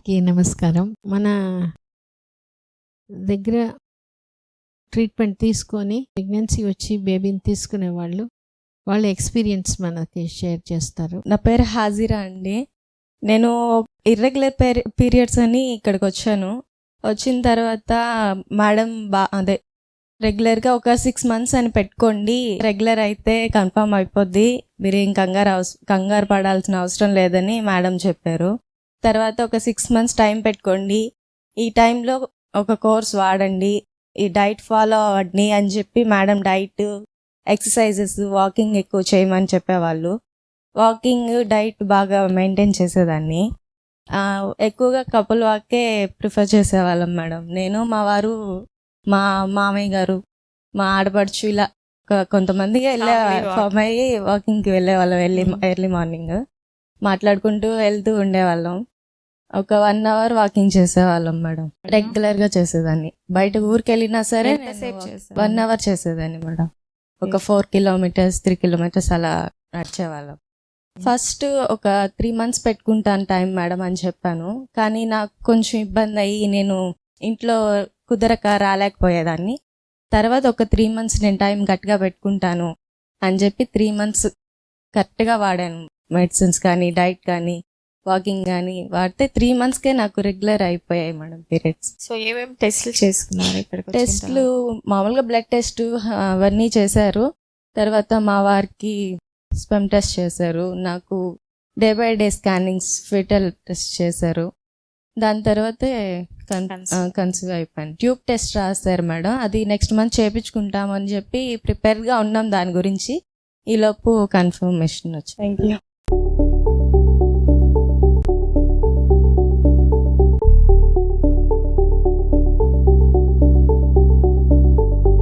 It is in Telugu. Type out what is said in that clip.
అందరికీ నమస్కారం. మన దగ్గర ట్రీట్మెంట్ తీసుకొని ప్రెగ్నెన్సీ వచ్చి బేబీని తీసుకునే వాళ్ళ ఎక్స్పీరియన్స్ మనకి షేర్ చేస్తారు. నా పేరు హాజిరా అండి. నేను ఇర్రెగ్యులర్ పీరియడ్స్ అని ఇక్కడికి వచ్చాను. వచ్చిన తర్వాత మేడం రెగ్యులర్గా ఒక 6 months అని పెట్టుకోండి, రెగ్యులర్ అయితే కన్ఫర్మ్ అయిపోద్ది, మీరు ఏం కంగారు పడాల్సిన అవసరం లేదని మేడం చెప్పారు. తర్వాత ఒక 6 months టైం పెట్టుకోండి, ఈ టైంలో ఒక కోర్స్ వాడండి, ఈ డైట్ ఫాలో అవ్వండి అని చెప్పి మేడం డైట్, ఎక్సర్సైజెస్, వాకింగ్ ఎక్కువ చేయమని చెప్పేవాళ్ళు. వాకింగ్, డైట్ బాగా మెయింటైన్ చేసేదాన్ని. ఎక్కువగా కపుల్ వాకే ప్రిఫర్ చేసేవాళ్ళం మేడం. నేను, మా వారు, మా మామయ్య గారు, మా ఆడపడుచు, ఇలా కొంతమందిగా ఫామ్ అయ్యి వాకింగ్కి వెళ్ళేవాళ్ళం. ఎర్లీ మార్నింగ్ మాట్లాడుకుంటూ వెళ్తూ ఉండేవాళ్ళం. ఒక 1 hour వాకింగ్ చేసేవాళ్ళం మేడం. రెగ్యులర్గా చేసేదాన్ని. బయట ఊరికి వెళ్ళినా సరే 1 hour చేసేదాన్ని మేడం. ఒక 4 kilometers 3 kilometers అలా నడిచేవాళ్ళం. ఫస్ట్ ఒక 3 months పెట్టుకుంటాను టైం మేడం అని చెప్పాను. కానీ నాకు కొంచెం ఇబ్బంది అయ్యి నేను ఇంట్లో కుదరక రాలేకపోయేదాన్ని. తర్వాత ఒక 3 months నేను టైం గట్టిగా పెట్టుకుంటాను అని చెప్పి 3 months కరెక్ట్గా వాడాను. మెడిసిన్స్ కానీ, డైట్ కానీ, వాకింగ్ కానీ వాడితే 3 monthsకే నాకు రెగ్యులర్ అయిపోయాయి మేడం పీరియడ్స్. సో ఏమేమి టెస్ట్లు చేసుకున్నారు? టెస్ట్లు మామూలుగా బ్లడ్ టెస్ట్ అవన్నీ చేశారు. తర్వాత మా వారికి స్పెమ్ టెస్ట్ చేశారు. నాకు day by day scannings, foetal test చేశారు. దాని తర్వాతే కన్సీవ్ అయిపోయాను. ట్యూబ్ టెస్ట్ రాశారు మేడం. అది నెక్స్ట్ మంత్ చేయించుకుంటామని చెప్పి ప్రిపేర్గా ఉన్నాం దాని గురించి. ఈలోపు కన్ఫర్మేషన్ వచ్చింది. Thank you.